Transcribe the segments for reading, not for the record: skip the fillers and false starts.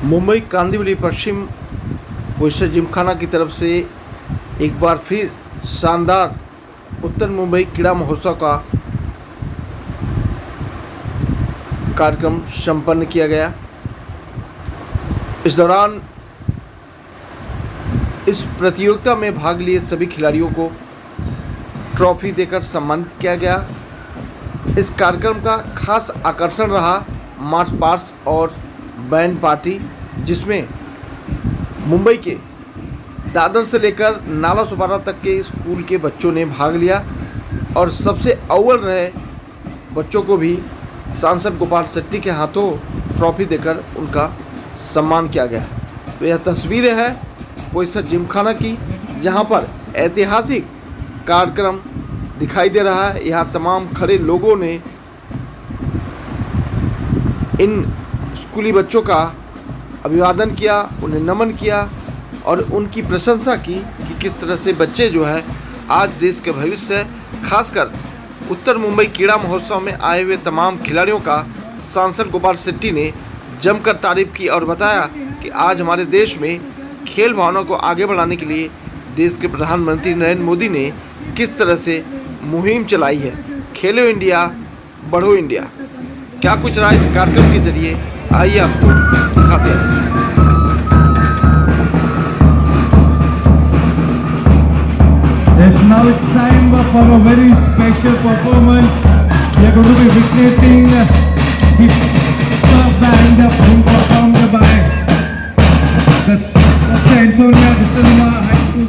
मुंबई कांदिवली पश्चिम poster Gymkhana की तरफ से एक बार फिर शानदार उत्तर मुंबई क्रीड़ा महोत्सव का कार्यक्रम संपन्न किया गया। इस दौरान इस प्रतियोगिता में भाग लिए सभी खिलाड़ियों को ट्रॉफी देकर सम्मानित किया गया। इस कार्यक्रम का खास आकर्षण रहा मार्च पास्ट और बैंड पार्टी, जिसमें मुंबई के दादर से लेकर नाला सुपारा तक के स्कूल के बच्चों ने भाग लिया और सबसे अव्वल रहे बच्चों को भी सांसद गोपाल शेट्टी के हाथों ट्रॉफी देकर उनका सम्मान किया गया। तो यह तस्वीरें हैं पोस्टर जिमखाना की, जहां पर ऐतिहासिक कार्यक्रम दिखाई दे रहा है। यहाँ तमाम खड़े लोगों ने इन स्कूली बच्चों का अभिवादन किया, उन्हें नमन किया और उनकी प्रशंसा की कि किस तरह से बच्चे जो है आज देश के भविष्य, खासकर उत्तर मुंबई क्रीड़ा महोत्सव में आए हुए तमाम खिलाड़ियों का सांसद गोपाल शेट्टी ने जमकर तारीफ की और बताया कि आज हमारे देश में खेल भावना को आगे बढ़ाने के लिए देश के प्रधानमंत्री नरेंद्र मोदी ने किस तरह से मुहिम चलाई है, खेलो इंडिया बढ़ो इंडिया। क्या कुछ रहा इस कार्यक्रम के जरिए, आइए आपको दिखाते हैं। Now it's time for a very special performance. We are going to be witnessing the band being performed by the Dr. Antonia Vissalama High School.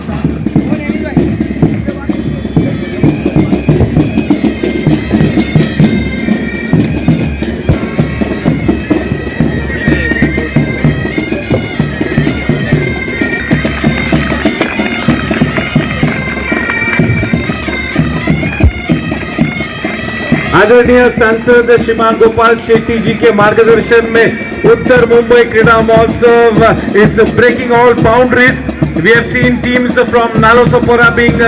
आदरणीय सांसद श्रीमान गोपाल शेट्टी जी के मार्गदर्शन में उत्तर मुंबई क्रीड़ा महोत्सव is breaking all boundaries. We have seen teams from Nalasopara being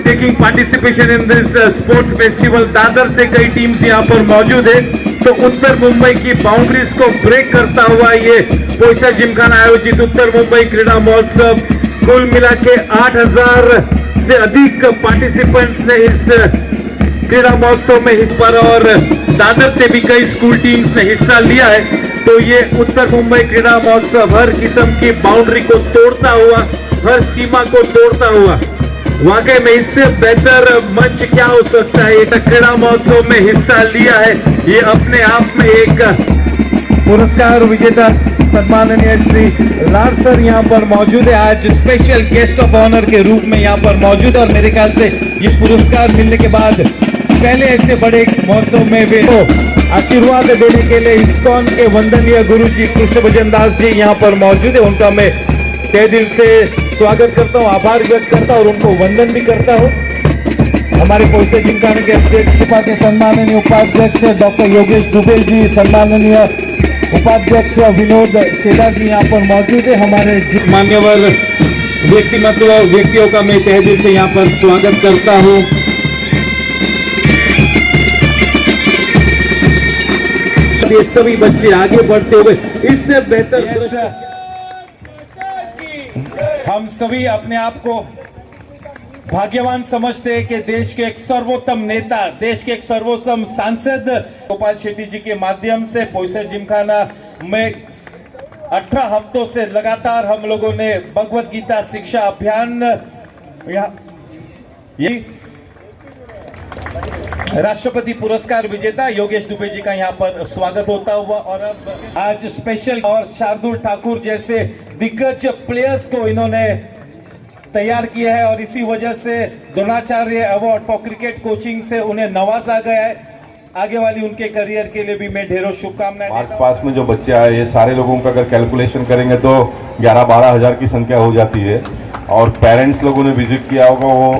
taking participation in this sports festival. Dadar से कई टीम्स यहाँ पर मौजूद है। तो उत्तर मुंबई की बाउंड्रीज को ब्रेक करता हुआ ये पोस्टर जिमखाना आयोजित उत्तर मुंबई क्रीड़ा महोत्सव, कुल मिला के 8000 से अधिक पार्टिसिपेंट्स ने इस क्रीड़ा महोत्सव में हिस्सा पर और दादर से भी कई स्कूल टीम्स ने हिस्सा लिया है। तो ये उत्तर मुंबई क्रीड़ा महोत्सव हर किस्म की बाउंड्री को तोड़ता हुआ, हर सीमा को तोड़ता हुआ, वाकई में इससे बेहतर मंच क्या हो सकता है। ये क्रीड़ा महोत्सव में हिस्सा लिया है, ये अपने आप में एक पुरस्कार विजेता सम्माननीय श्री लाल सर यहाँ पर मौजूद है, आज स्पेशल गेस्ट ऑफ ऑनर के रूप में यहाँ पर मौजूद है। और मेरे ख्याल से ये पुरस्कार मिलने के बाद पहले ऐसे बड़े महोत्सव में वे आशीर्वाद देने के लिए इस्कॉन के वंदनीय गुरु जी कृष्ण भजन दास जी यहाँ पर मौजूद है। उनका मैं तहे दिल से स्वागत करता हूँ, आभार व्यक्त करता हूँ और उनको वंदन भी करता हूँ। हमारे पोस्टर जिमखाना के अध्यक्ष के सम्माननीय उपाध्यक्ष डॉक्टर योगेश दुबे जी, सम्माननीय उपाध्यक्ष विनोद शेदा जी यहाँ पर मौजूद है। हमारे मान्यवर व्यक्तियों का मैं तहे दिल से यहाँ पर स्वागत करता हूँ। ये सभी बच्चे आगे बढ़ते हुए इससे बेहतर हम सभी अपने आप को भाग्यवान समझते हैं कि देश के एक सर्वोत्तम नेता, देश के एक सर्वोत्तम सांसद गोपाल शेट्टी जी के माध्यम से पोस्टर जिमखाना में 18 हफ्तों से लगातार हम लोगों ने भगवत गीता शिक्षा अभियान, राष्ट्रपति पुरस्कार विजेता योगेश दुबे जी का यहाँ पर स्वागत होता हुआ। और अब आज स्पेशल और शार्दुल ठाकुर जैसे दिग्गज प्लेयर्स को इन्होंने तैयार किया है और इसी वजह से Dronacharya award for cricket coaching से उन्हें नवाजा गया है। आगे वाली उनके करियर के लिए भी मैं ढेरों शुभकामनाएं देता हूं। पास में जो बच्चे आए, ये सारे लोगों का अगर कैलकुलेशन करेंगे तो 11-12 हज़ार की संख्या हो जाती है और पेरेंट्स लोगों ने विजिट किया होगा वो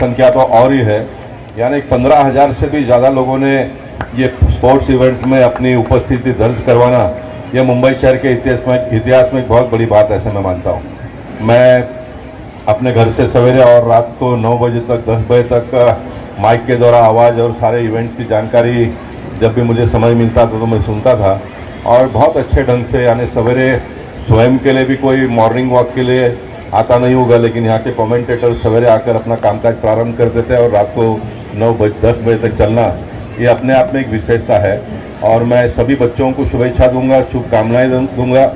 संख्या तो और ही है, यानी 15,000 से भी ज़्यादा लोगों ने ये स्पोर्ट्स इवेंट में अपनी उपस्थिति दर्ज करवाना, ये मुंबई शहर के इतिहास में एक बहुत बड़ी बात है, ऐसे मैं मानता हूँ। मैं अपने घर से सवेरे और रात को 9 बजे तक 10 बजे तक माइक के द्वारा आवाज़ और सारे इवेंट्स की जानकारी जब भी मुझे समय मिलता था तो मैं सुनता था। और बहुत अच्छे ढंग से, यानी सवेरे स्वयं के लिए भी कोई मॉर्निंग वॉक के लिए आता नहीं होगा, लेकिन यहाँ के कमेंटेटर सवेरे आकर अपना कामकाज प्रारंभ करते थे और रात को 9-10 बजे तक चलना, ये अपने आप में एक विशेषता है। और मैं सभी बच्चों को शुभेच्छा दूंगा, शुभकामनाएं दूंगा।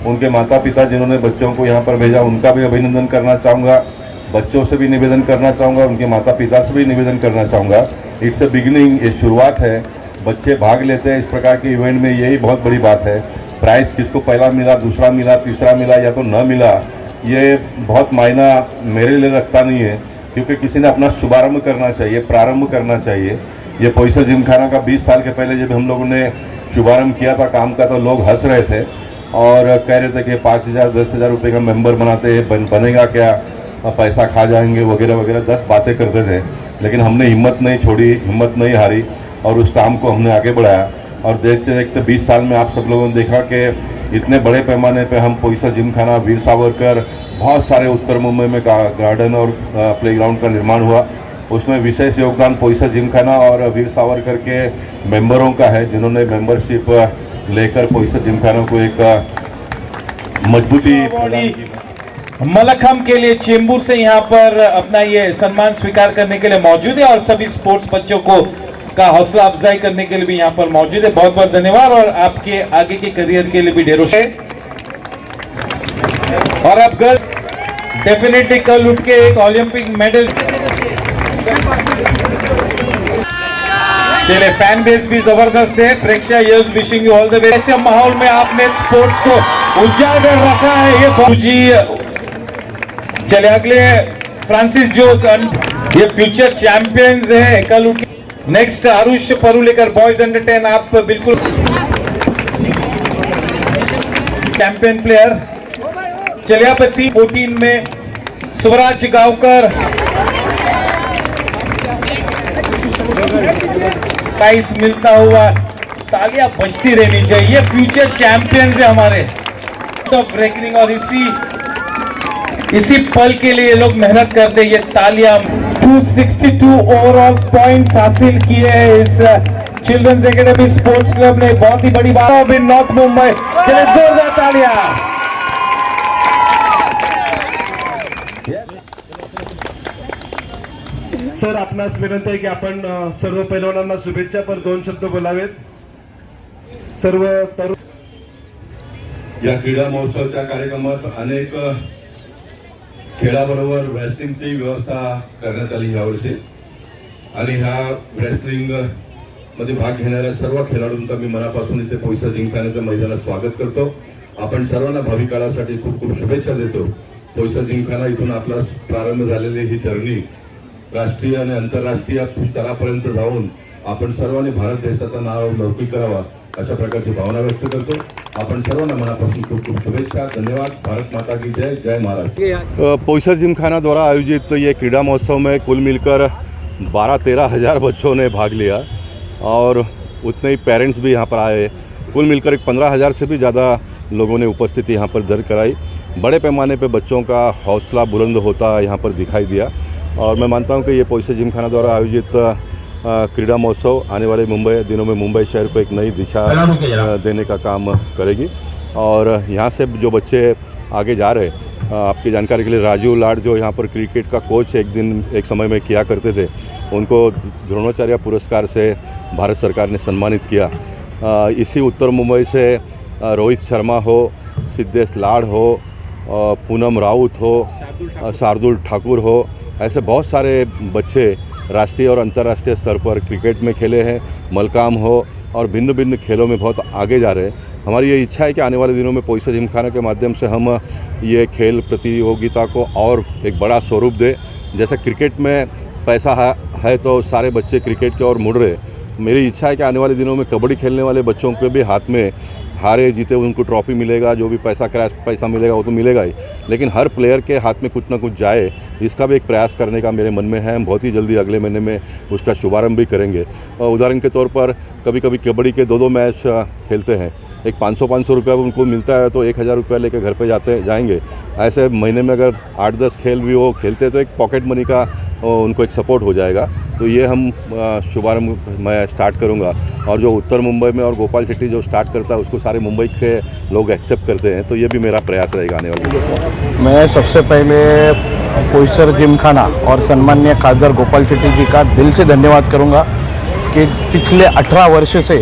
उनके माता पिता जिन्होंने बच्चों को यहाँ पर भेजा, उनका भी अभिनंदन करना चाहूँगा। बच्चों से भी निवेदन करना चाहूँगा, उनके माता पिता से भी निवेदन करना चाहूँगा। इट्स अ बिगिनिंग, ये शुरुआत है। बच्चे भाग लेते हैं इस प्रकार के इवेंट में, यही बहुत बड़ी बात है। प्राइज़ किसको पहला मिला, दूसरा मिला, तीसरा मिला या तो न मिला, ये बहुत मायना मेरे लिए रखता नहीं है, क्योंकि किसी ने अपना शुभारंभ करना चाहिए, प्रारंभ करना चाहिए। ये पोईसर जिमखाना का 20 साल के पहले जब हम लोगों ने शुभारंभ किया था काम का, तो लोग हंस रहे थे और कह रहे थे कि 5,000 10,000 रुपये का मेंबर बनाते हैं, बनेगा क्या, पैसा खा जाएंगे वगैरह वगैरह 10 बातें करते थे। लेकिन हमने हिम्मत नहीं छोड़ी, हिम्मत नहीं हारी और उस काम को हमने आगे बढ़ाया। और देखते देखते 20 साल में आप सब लोगों ने देखा कि इतने बड़े पैमाने पे हम पोईसर जिमखाना, वीर सावरकर, बहुत सारे उत्तर मुंबई में गार्डन और प्लेग्राउंड का निर्माण हुआ। उसमें विशेष योगदान पोईसर जिमखाना और वीर सावरकर के मेंबरों का है, जिन्होंने मेंबरशिप लेकर पोईसर जिमखाना को एक मजबूती प्रदान की। मलखम के लिए चेंबूर से यहाँ पर अपना ये सम्मान स्वीकार करने के लिए मौजूद है और सभी स्पोर्ट्स बच्चों को का हौसला अफजाई करने के लिए भी यहाँ पर मौजूद है। बहुत बहुत धन्यवाद और आपके आगे के करियर के लिए भी ढेरों से। और अब गर्ल डेफिनेटली कल उठ के एक ओलंपिक मेडल। चलिए, फैन बेस भी जबरदस्त है। Preksha yes wishing you all the way. ऐसे माहौल में आपने स्पोर्ट्स को उजागर रखा है। ये जी चले अगले फ्रांसिस जोस, ये फ्यूचर चैंपियंस है। कल उठ next Aarush Parulekar, boys under 10, आप बिल्कुल चैंपियन प्लेयर। चलिए आप 14 में स्वराज गांवकर, 22 मिलता हुआ, तालियां बजती रहनी चाहिए। फ्यूचर चैंपियंस है हमारे ऑफ रेकनिंग और इसी पल के लिए लोग मेहनत करते। ये तालियां 262 ओवरऑल पॉइंट्स हासिल किए हैं इस चिल्ड्रंस एकेडमी स्पोर्ट्स क्लब ने। बहुत ही बड़ी बात है नॉर्थ मुंबई। चलिए जोरदार तालियां। सर, आपणास विनंती आहे की आपण सर्व पैलवानांना शुभेच्छा पर 2 शब्द बोलावेत। सर्व तरुण या क्रीडा महोत्सवाच्या कार्यक्रमात अनेक खेळाबरोबर रेसलिंगची व्यवस्था करण्यात आली यावर्षी आणि ह्या रेसलिंग मध्ये भाग घेणाऱ्या सर्व खेळाडूंचा मी मनापासून इथे पोईसर जिमखान्याच्या मैदानात स्वागत करतो। आपण सर्वांना भावी काळासाठी खूप खूप शुभेच्छा देतो। पोईसर जिमखाना इथून आपला प्रारंभ झालेली ही जर्नी राष्ट्रीय आणि आंतरराष्ट्रीय स्तरापर्यंत जाऊन आपण सर्वांनी भारत देशाचं नाव लौकिक करावा अशा प्रकारची भावना व्यक्त करतो। आपण सर्वांना मनापासून खूप खूप शुभेच्छा। धन्यवाद। भारत माता की जय। जय महाराज। पोईसर जिमखाना द्वारा आयोजित ये क्रीड़ा महोत्सव में कुल मिलकर 12-13 हज़ार बच्चों ने भाग लिया और उतने ही पेरेंट्स भी यहाँ पर आए। कुल मिलकर 15,000 से भी ज़्यादा लोगों ने उपस्थिति यहाँ पर दर्ज कराई। बड़े पैमाने पर बच्चों का हौसला बुलंद होता यहाँ पर दिखाई दिया और मैं मानता हूँ कि ये पोईसर जिमखाना द्वारा आयोजित क्रीड़ा महोत्सव आने वाले दिनों में मुंबई शहर को एक नई दिशा देने का काम करेगी। और यहाँ से जो बच्चे आगे जा रहे, आपकी जानकारी के लिए राजू लाड जो यहाँ पर क्रिकेट का कोच एक समय में किया करते थे, उनको द्रोणाचार्य पुरस्कार से भारत सरकार ने सम्मानित किया। इसी उत्तर मुंबई से रोहित शर्मा हो, सिद्धेश लाड हो, पूनम राउत हो, शार्दुल ठाकुर हो, ऐसे बहुत सारे बच्चे राष्ट्रीय और अंतर्राष्ट्रीय स्तर पर क्रिकेट में खेले हैं। मलकाम हो और भिन्न भिन्न खेलों में बहुत आगे जा रहे हैं। हमारी ये इच्छा है कि आने वाले दिनों में पोईसर जिमखाना के माध्यम से हम ये खेल प्रतियोगिता को और एक बड़ा स्वरूप दें। जैसे क्रिकेट में पैसा है तो सारे बच्चे क्रिकेट की ओर मुड़ रहे। मेरी इच्छा है कि आने वाले दिनों में कबड्डी खेलने वाले बच्चों के भी हारे जीते उनको ट्रॉफी मिलेगा, जो भी पैसा मिलेगा वो तो मिलेगा ही, लेकिन हर प्लेयर के हाथ में कुछ ना कुछ जाए, इसका भी एक प्रयास करने का मेरे मन में है। हम बहुत ही जल्दी अगले महीने में उसका शुभारंभ भी करेंगे। और उदाहरण के तौर पर कभी कभी कबड्डी के 2-2 मैच खेलते हैं, एक 500 रुपया उनको मिलता है, तो 1000 रुपया लेकर घर पे जाएंगे। ऐसे महीने में अगर 8-10 खेल भी वो खेलते तो एक पॉकेट मनी का उनको एक सपोर्ट हो जाएगा। तो ये हम शुभारंभ मैं स्टार्ट करूँगा, और जो उत्तर मुंबई में और गोपाल शेट्टी जो स्टार्ट करता है उसको सारे मुंबई के लोग एक्सेप्ट करते हैं, तो ये भी मेरा प्रयास रहेगा आने वाले। मैं सबसे पहले पोईसर जिमखाना और सम्माननीय खासदार गोपाल शेट्टी जी का दिल से धन्यवाद करूँगा कि पिछले 18 वर्ष से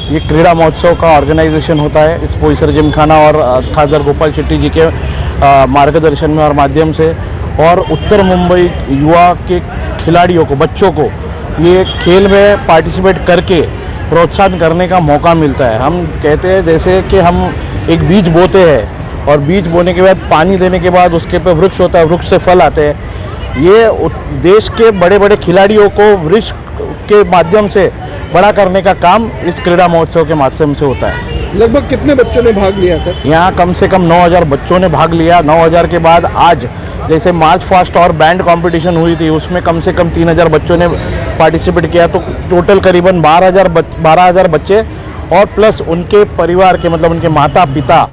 ये क्रीड़ा महोत्सव का ऑर्गेनाइजेशन होता है इस पोईसर जिमखाना और खासदार गोपाल शेट्टी जी के मार्गदर्शन में और माध्यम से, और उत्तर मुंबई युवा के खिलाड़ियों को, बच्चों को ये खेल में पार्टिसिपेट करके प्रोत्साहन करने का मौका मिलता है। हम कहते हैं जैसे कि हम एक बीज बोते हैं और बीज बोने के बाद पानी देने के बाद उसके पे वृक्ष होता है, वृक्ष से फल आते हैं। ये देश के बड़े बड़े खिलाड़ियों को वृक्ष के माध्यम से बड़ा करने का काम इस क्रीड़ा महोत्सव के माध्यम से होता है। लगभग कितने बच्चों ने भाग लिया सर? यहाँ कम से कम 9000 बच्चों ने भाग लिया। 9000 के बाद आज जैसे मार्च फास्ट और बैंड कंपटीशन हुई थी, उसमें कम से कम 3000 बच्चों ने पार्टिसिपेट किया, तो टोटल करीबन 12000 बच्चे और प्लस उनके परिवार के, मतलब उनके माता पिता